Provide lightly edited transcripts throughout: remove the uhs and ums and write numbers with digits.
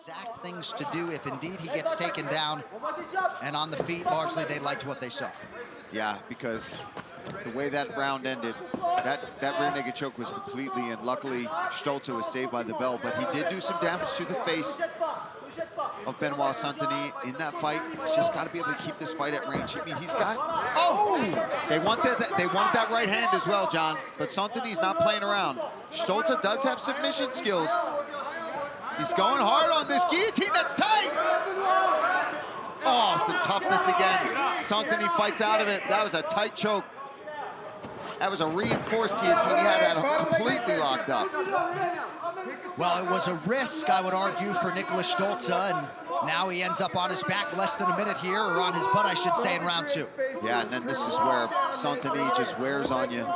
exact things to do if indeed he gets taken down. And on the feet, largely they liked what they saw. Yeah, because the way that round ended, that rear naked choke was completely, and luckily StZA was saved by the bell, but he did do some damage to the face of Benoit Saint Denis in that fight. He's just got to be able to keep this fight at range. I mean, he's got, they want that right hand as well, John, but Saint Denis not playing around. StZA does have submission skills. He's going hard on this guillotine, that's tight. Oh, the toughness again. Saint Denis fights out of it. That was a tight choke. That was a reinforced guillotine. He had that completely locked up. Well, it was a risk, I would argue, for Nicholas StZA, and now he ends up on his back less than a minute here, or on his butt, I should say, in round 2. Yeah, and then this is where Saint Denis just wears on you.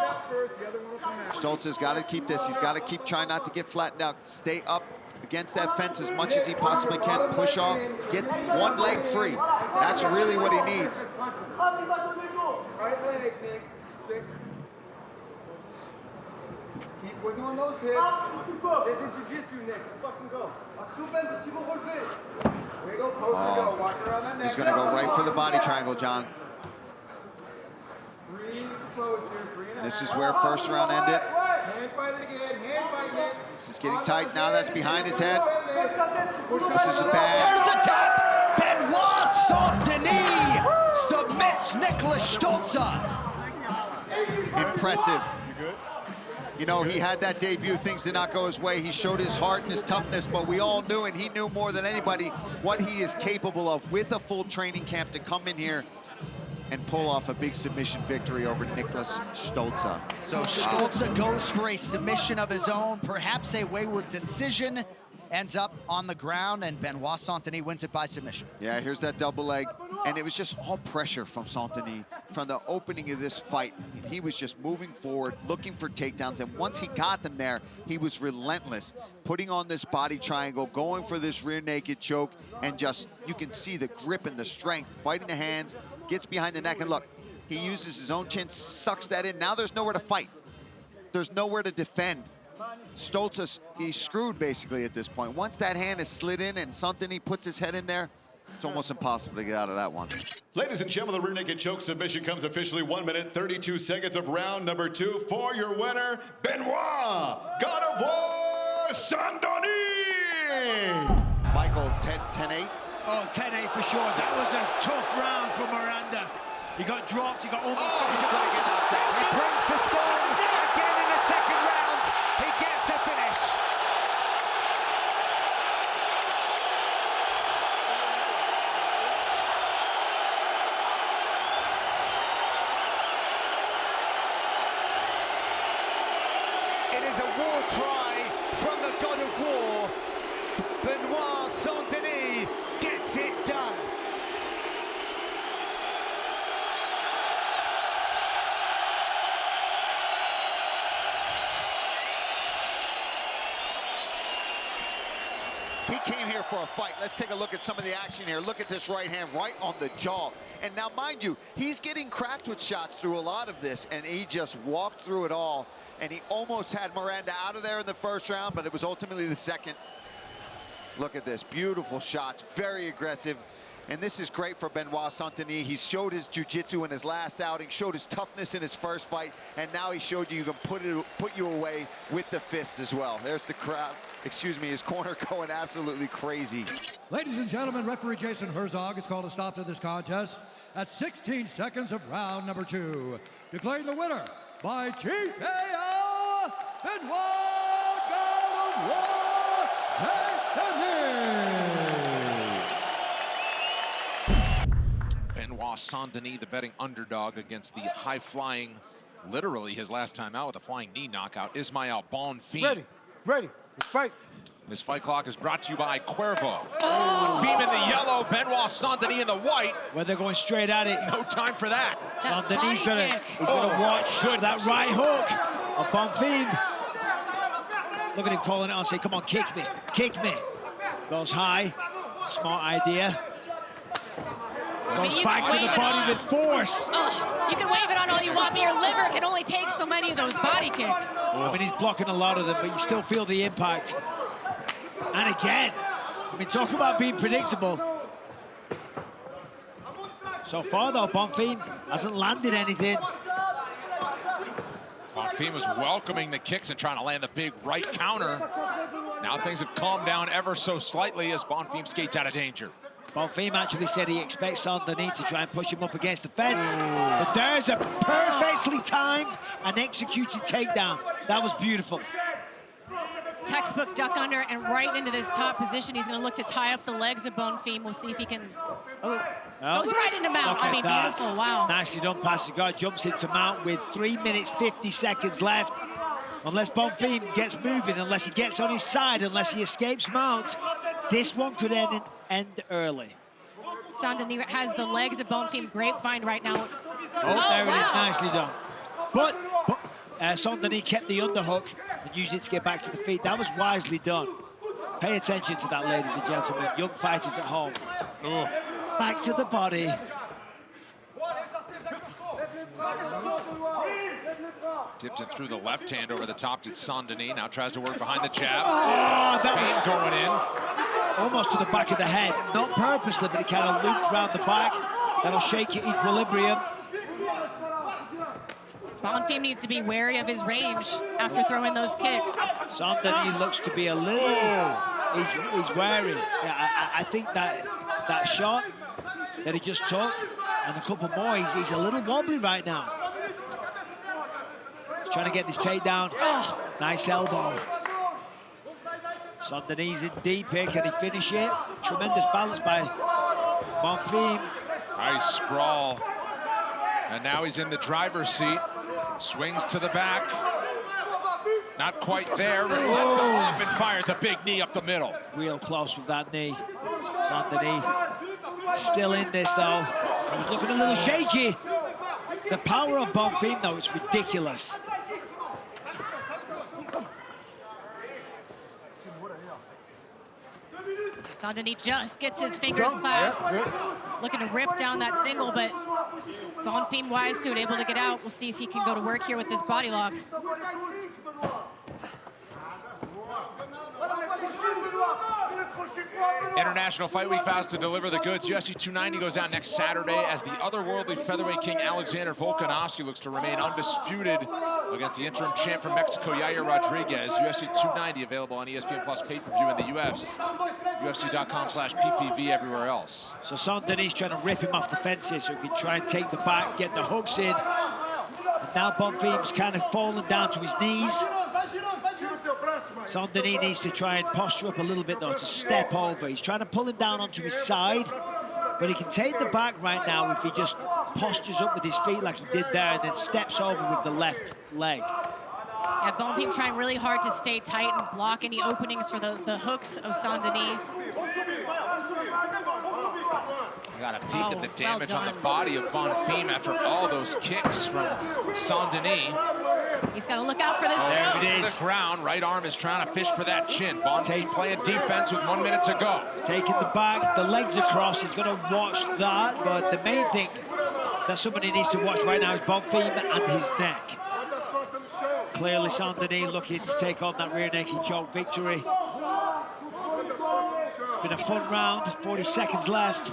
StZA's got to keep this. He's got to keep trying not to get flattened out. Stay up against that fence as much as he possibly can. Push off, get one leg free. That's really what he needs. Right leg, Nick. Stick. Keep wiggling those hips. C'est in jiu-jitsu, Nick. Let's fucking go. Wiggle, post and go. Watch it around that neck. He's going to go right for the body triangle, John. This is where first round ended. Hand fight it again. Hand fight, Nick. This is getting tight. Now that's behind his head. This is bad. There's the tap! Benoit Saint Denis submits Nicholas StZA. Impressive. You know, he had that debut, things did not go his way. He showed his heart and his toughness, but we all knew, and he knew more than anybody, what he is capable of with a full training camp to come in here and pull off a big submission victory over Nicholas StZA. So StZA goes for a submission of his own, perhaps a wayward decision, ends up on the ground, and Benoit Saint Denis wins it by submission. Yeah, here's that double leg, and it was just all pressure from Saint Denis from the opening of this fight. He was just moving forward, looking for takedowns, and once he got them there, he was relentless, putting on this body triangle, going for this rear naked choke, and just, you can see the grip and the strength, fighting the hands, gets behind the neck, and look, he uses his own chin, sucks that in. Now there's nowhere to fight. There's nowhere to defend. StZA, he's screwed basically at this point. Once that hand is slid in and Saint Denis puts his head in there, it's almost impossible to get out of that one. Ladies and gentlemen, the rear naked choke submission comes officially 1 minute, 32 seconds of round number 2 for your winner, Benoit, God of War, Saint Denis. Michael, 10-8? Oh, 10-8 for sure. That was a tough round for Miranda. He got dropped, he got almost... Oh, he's going to get knocked down. He brings the storm again in the second round. He gets the finish. It is a war cry from the God of War. Benoit Saint Denis gets it done. He came here for a fight. Let's take a look at some of the action here. Look at this right hand right on the jaw. And now, mind you, he's getting cracked with shots through a lot of this, and he just walked through it all. And he almost had Miranda out of there in the first round, but it was ultimately the second. Look at this, beautiful shots, very aggressive. And this is great for Benoit Saint Denis. He showed his jiu-jitsu in his last outing, showed his toughness in his first fight, and now he showed you can put you away with the fist as well. There's the crowd, his corner going absolutely crazy. Ladies and gentlemen, referee Jason Herzog has called a stop to this contest at 16 seconds of round number 2. Declaring the winner by TKO, Benoit God of War Saint Denis. Benoit Saint Denis, the betting underdog against the high-flying, literally his last time out with a flying knee knockout, Ismael Bonfe. Ready. Let's fight. This fight clock is brought to you by Cuervo. Oh. Beam in the yellow, Benoit Saint Denis in the white. Well, they're going straight at it. No time for that. Saint Denis he's gonna watch that right hook of Bonfe. Look at him calling it out, say, come on, kick me. Goes high, smart idea. Goes back to the body with force. You can wave it on all you want, but your liver can only take so many of those body kicks. I mean, he's blocking a lot of them, but you still feel the impact. And again, mean, talk about being predictable. So far, though, Bonfe hasn't landed anything. Bonfe was welcoming the kicks and trying to land the big right counter. Now things have calmed down ever so slightly as Bonfe skates out of danger. Bonfe actually said he expects Saint Denis to try and push him up against the fence. But there's a perfectly timed and executed takedown. That was beautiful. Textbook duck under and right into this top position. He's going to look to tie up the legs of Bonfe. We'll see if he can. Oh, goes right into mount. I mean, that. beautiful. Wow. Nicely done, pass. God jumps into mount with 3 minutes 50 seconds left. Unless Bonfe gets moving, unless he gets on his side, unless he escapes mount, this one could end early. Saint Denis has the legs of Bonfe grapevine right now. Oh, there it is, nicely done. But Saint Denis kept the underhook and used it to get back to the feet. That was wisely done. Pay attention to that, ladies and gentlemen. Young fighters at home. Ooh. Back to the body. Tipped it through the left hand over the top to Saint Denis. Now tries to work behind the jab. Oh, that was going in. Almost to the back of the head. Not purposely, but it kind of looped around the back. That'll shake your equilibrium. Bonfe needs to be wary of his range after throwing those kicks. Saint Denis looks to be a little, he's wary. Yeah, I think that shot that he just took and a couple more, he's a little wobbly right now. He's trying to get this takedown. Oh, nice elbow. Saint Denis in deep here, can he finish it? Tremendous balance by Bonfe. Nice sprawl. And now he's in the driver's seat. Swings to the back. Not quite there. Lets it off and fires a big knee up the middle. Real close with that knee. Saint Denis still in this, though. He's looking a little shaky. The power of Bonfe, though, it's ridiculous. Saint Denis just gets his fingers clasped. Looking to rip down that single, but Bonfe wise to it, able to get out. We'll see if he can go to work here with this body lock. International Fight Week vows to deliver the goods. UFC 290 goes down next Saturday as the otherworldly featherweight king Alexander Volkanovski looks to remain undisputed against the interim champ from Mexico, Yair Rodriguez. UFC 290 available on ESPN Plus pay-per-view in the US. UFC.com/PPV everywhere else. So Saint Denis trying to rip him off the fences so he can try and take the back, get the hooks in. And now Bonfe's kind of fallen down to his knees. Saint Denis needs to try and posture up a little bit, though, to step over. He's trying to pull him down onto his side, but he can take the back right now if he just postures up with his feet like he did there and then steps over with the left leg. Yeah, Bonfe trying really hard to stay tight and block any openings for the hooks of Saint Denis. Got a peek at the damage on the body of Bonfe after all those kicks from Saint Denis. He's got to look out for this There choke. it To is. the ground, right arm is trying to fish for that chin. Bonfe playing defense with 1 minute to go. Taking the back, the legs across. He's going to watch that, but the main thing that somebody needs to watch right now is Bonfe and his neck. Clearly, Saint Denis looking to take on that rear naked choke victory. It's been a fun round, 40 seconds left.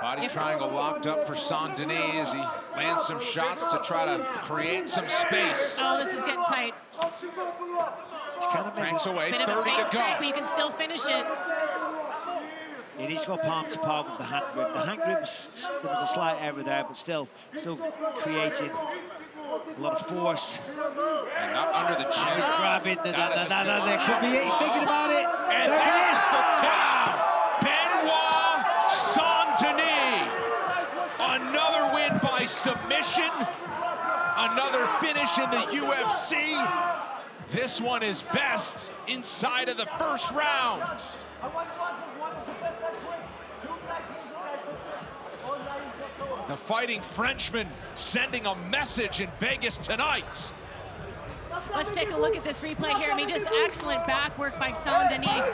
Body triangle locked up for Saint Denis as he lands some shots to try to create some space. Oh, this is getting tight. He's kind of Cranks away, Bit of a 30 face to crank, but go. you can still finish it. He needs to go palm to palm with the hand grip. The hand grip, there was a slight error there, but still creating a lot of force. And not under the chin. He's grabbing. There could be it. He's thinking about it. And There it that's is. the tap. Benoit Saint Denis. Another win by submission. Another finish in the UFC. This one is best inside of the first round. The Fighting Frenchman sending a message in Vegas tonight. Let's take a look at this replay here. I mean, just excellent back work by Saint Denis.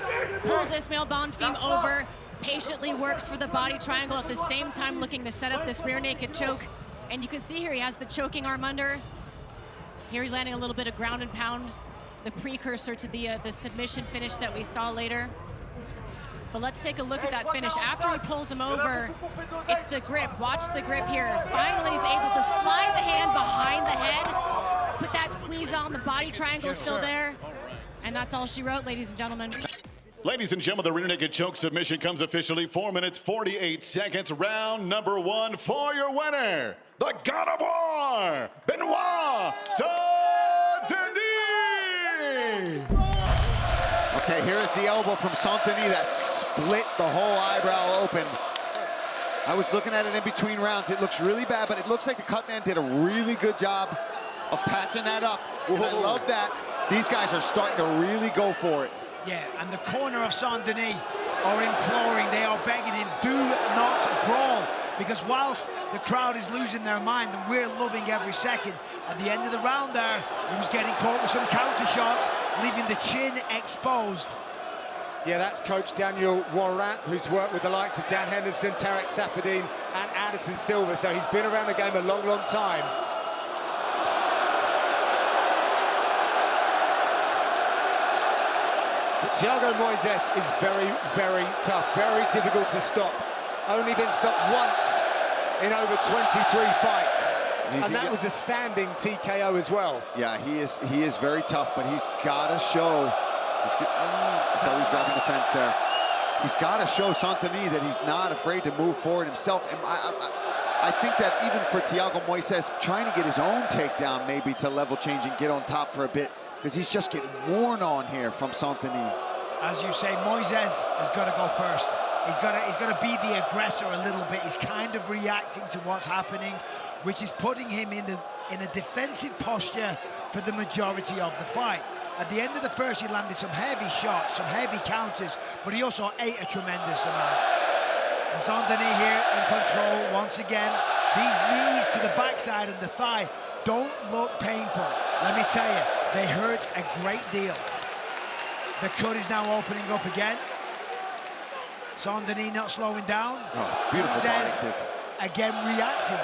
Pulls Ismail Bonfe over, patiently works for the body triangle at the same time looking to set up this rear naked choke. And you can see here he has the choking arm under. Here he's landing a little bit of ground and pound the precursor to the submission finish that we saw later. But let's take a look at that finish. After he pulls him over, it's the grip. Watch the grip here. Finally, he's able to slide the hand behind the head, put that squeeze on, the body triangle still there. And that's all she wrote, ladies and gentlemen. Ladies and gentlemen, the rear naked choke submission comes officially 4 minutes, 48 seconds. Round number 1 for your winner, the God of War, Benoit Saint Denis. Okay, here is the elbow from Saint Denis that split the whole eyebrow open. I was looking at it in between rounds. It looks really bad, but it looks like the cut man did a really good job of patching that up. And I love that. These guys are starting to really go for it. Yeah, and the corner of Saint Denis are imploring, they are begging him, do not brawl. Because whilst the crowd is losing their mind, and we're loving every second, at the end of the round there, he was getting caught with some counter shots, leaving the chin exposed. Yeah, that's Coach Daniel Warrat, who's worked with the likes of Dan Henderson, Tarek Safadine, and Addison Silva, so he's been around the game a long, long time. Thiago Moises is very, very tough, very difficult to stop. Only been stopped once in over 23 fights. And that was a standing TKO as well. Yeah, he is very tough, but he's got to show. I thought he was grabbing the fence there. He's got to show Saint Denis that he's not afraid to move forward himself. And I think that even for Thiago Moises, trying to get his own takedown maybe to level change and get on top for a bit, because he's just getting worn on here from Saint Denis. As you say, Moises has got to go first. He's got to be the aggressor a little bit. He's kind of reacting to what's happening, which is putting him in a defensive posture for the majority of the fight. At the end of the first, he landed some heavy shots, some heavy counters, but he also ate a tremendous amount. And Saint Denis here in control once again. These knees to the backside and the thigh don't look painful. Let me tell you, they hurt a great deal. The cut is now opening up again. Saint Denis not slowing down. Oh, beautiful body kick. Again reacting.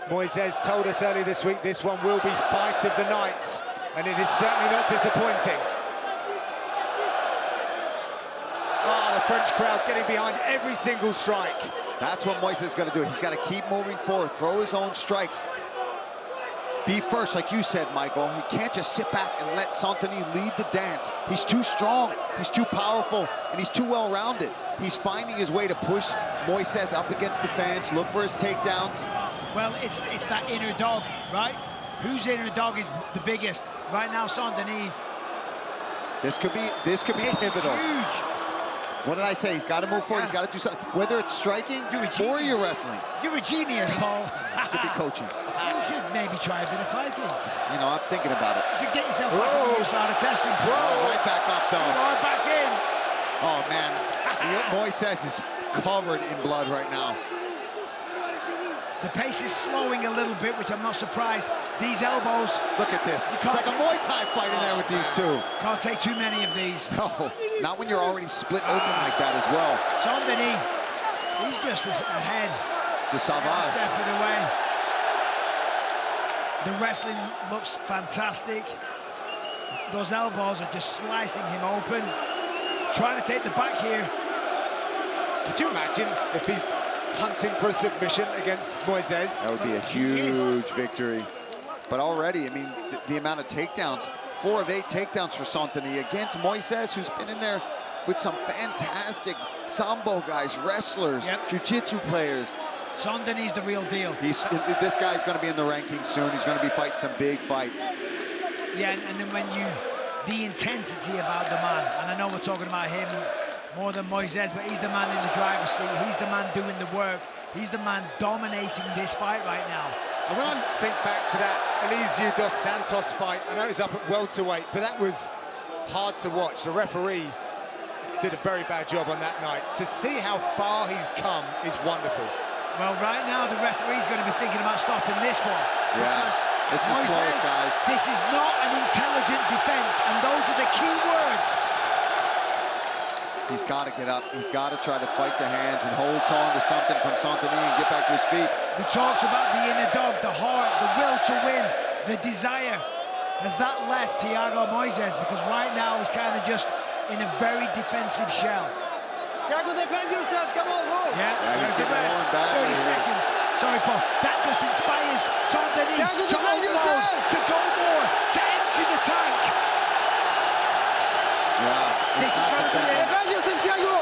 Moises told us earlier this week this one will be fight of the night, and it is certainly not disappointing. Oh, the French crowd getting behind every single strike. That's what Moises is going to do. He's got to keep moving forward, throw his own strikes. Be first, like you said, Michael. He can't just sit back and let Saint Denis lead the dance. He's too strong, he's too powerful, and he's too well-rounded. He's finding his way to push Moises up against the fence, look for his takedowns. Well, it's that inner dog, right? Whose inner dog is the biggest? Right now, Saint Denis. This could be pivotal. Huge. What did I say? He's got to move forward. He's got to do something. Whether it's striking or you're wrestling. You're a genius, Paul. Should be coaching. You should maybe try a bit of fighting. You know, I'm thinking about it. You should get yourself back on the side of testing. Right back up, though. Right back in. Oh, man. Moises is covered in blood right now. The pace is slowing a little bit, which I'm not surprised. These elbows. Look at this. It's like a Muay Thai fight in there with these two. Can't take too many of these. No, not when you're already split open like that as well. Saint Denis, he's just ahead. It's a savage. Stepping away. The wrestling looks fantastic. Those elbows are just slicing him open. Trying to take the back here. Could you imagine if he's hunting for a submission against Moises? That would be a huge victory. But already, I mean, the amount of takedowns, 4 of 8 takedowns for Saint Denis against Moises, who's been in there with some fantastic sambo guys, wrestlers, jiu-jitsu players. Saint Denis the real deal. This guy's going to be in the rankings soon. He's going to be fighting some big fights. Yeah, and then when the intensity about the man, and I know we're talking about him more than Moises, but he's the man in the driver's seat. He's the man doing the work. He's the man dominating this fight right now. And when I think back to that Elizeu dos Santos fight, I know it was up at welterweight, but that was hard to watch. The referee did a very bad job on that night. To see how far he's come is wonderful. Well, right now, the referee's going to be thinking about stopping this one. Yeah, this is close, guys. This is not an intelligent defense, and those are the key words. He's got to get up. He's got to try to fight the hands and hold on to something from Saint Denis and get back to his feet. We talked about the inner dog, the heart, the will to win, the desire. Has that left Thiago Moises? Because right now he's kind of just in a very defensive shell. Thiago, defend yourself. Come on, move. Yeah, he's good getting man. worn back 30 here. seconds. Sorry, Paul. That just inspires Saint Denis Thiago, to defend unload, yourself. to go more, to empty the tank. Yeah, This is going to be it. Defend yourself, Thiago.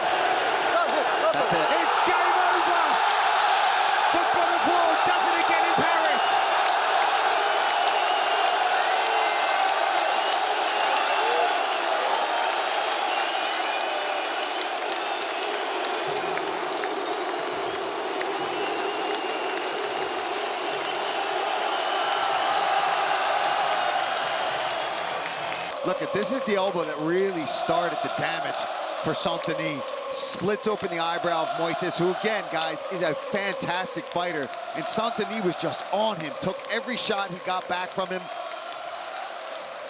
That's it. It's game over. The God of War does it again in Paris. Look, this is the elbow that really started the damage for Saint Denis. Splits open the eyebrow of Moises, who again, guys, is a fantastic fighter. And Saint Denis was just on him, took every shot he got back from him,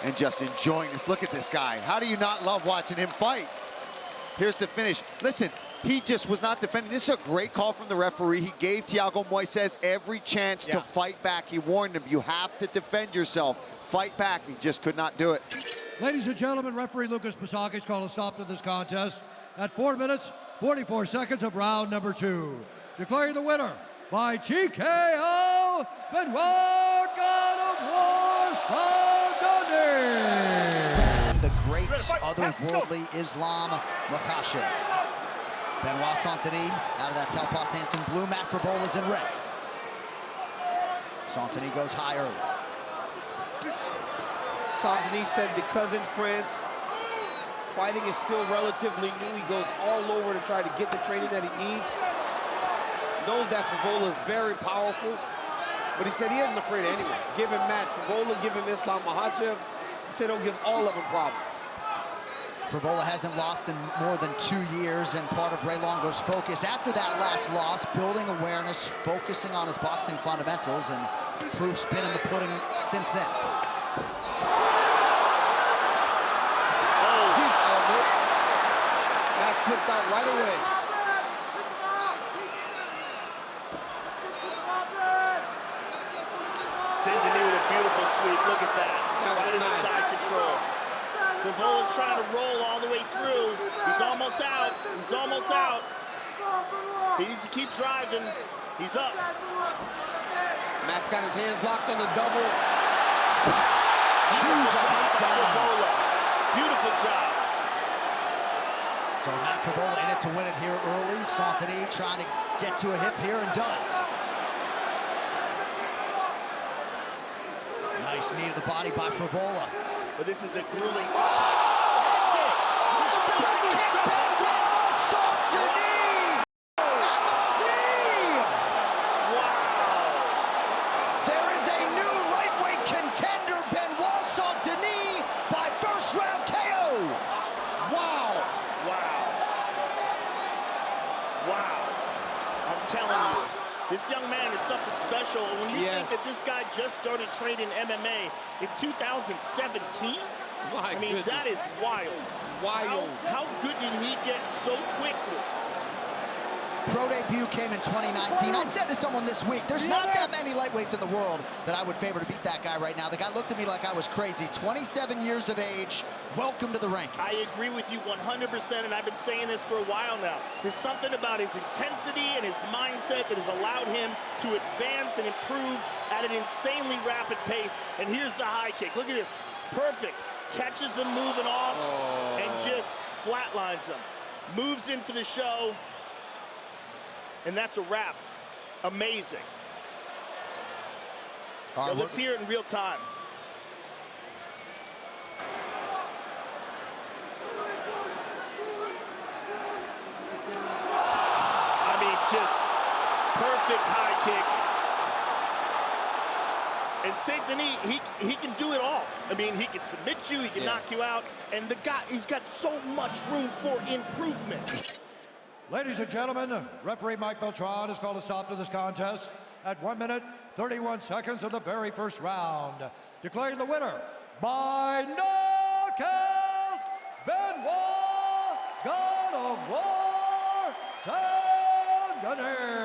and just enjoying this. Look at this guy. How do you not love watching him fight? Here's the finish. Listen, he just was not defending. This is a great call from the referee. He gave Thiago Moises every chance to fight back. He warned him, you have to defend yourself. Fight back. He just could not do it. Ladies and gentlemen, referee Lucas Pisakis called a stop to this contest at 4 minutes, 44 seconds of round number 2. Declaring the winner by TKO, Benoit Saint Denis. The great otherworldly Islam Makhachev. Benoit Saint Denis out of that southpaw stance in blue. Matt Fribola's in red. Saint Denis goes high early. Saint Denis said because in France, fighting is still relatively new. He goes all over to try to get the training that he needs. Knows that Frivola is very powerful, but he said he isn't afraid of anyone. Give him Matt Frivola, give him Islam Makhachev. He said he'll give all of them problems. Frivola hasn't lost in more than 2 years, and part of Ray Longo's focus after that last loss, building awareness, focusing on his boxing fundamentals, and proof's been in the pudding since then. Matt slipped out right away. Saint Denis with a beautiful sweep. Look at that. Right in the side control. Frivola's trying to roll all the way through. He's almost out. He's almost out. He needs to keep driving. He's up. Matt's got his hands locked on the double. Huge takedown. Beautiful job. So Matt Frivola in it to win it here early. Saint Denis trying to get to a hip here and does. Nice knee to the body by Frivola. But this is a grueling. There is a new lightweight contender, Benoit Saint Denis, by first round KO. Wow. I'm telling you, this young man is something special. When you think that this guy just started training MMA in 2017, I mean, goodness. that is wild. How good did he get so quickly? Pro debut came in 2019. I said to someone this week, there's not that many lightweights in the world that I would favor to beat that guy right now. The guy looked at me like I was crazy. 27 years of age. Welcome to the rankings. I agree with you 100%, and I've been saying this for a while now. There's something about his intensity and his mindset that has allowed him to advance and improve at an insanely rapid pace. And here's the high kick. Look at this. Perfect. Catches him moving off and just flatlines him. Moves in for the show. And that's a wrap. Amazing. Now let's hear it in real time. I mean, just perfect high kick. And Saint Denis, he can do it all. I mean, he can submit you, he can knock you out, and the guy, he's got so much room for improvement. Ladies and gentlemen, referee Mike Beltran has called a stop to this contest at 1 minute, 31 seconds of the very first round. Declaring the winner by knockout, Benoit God of War Saint Denis.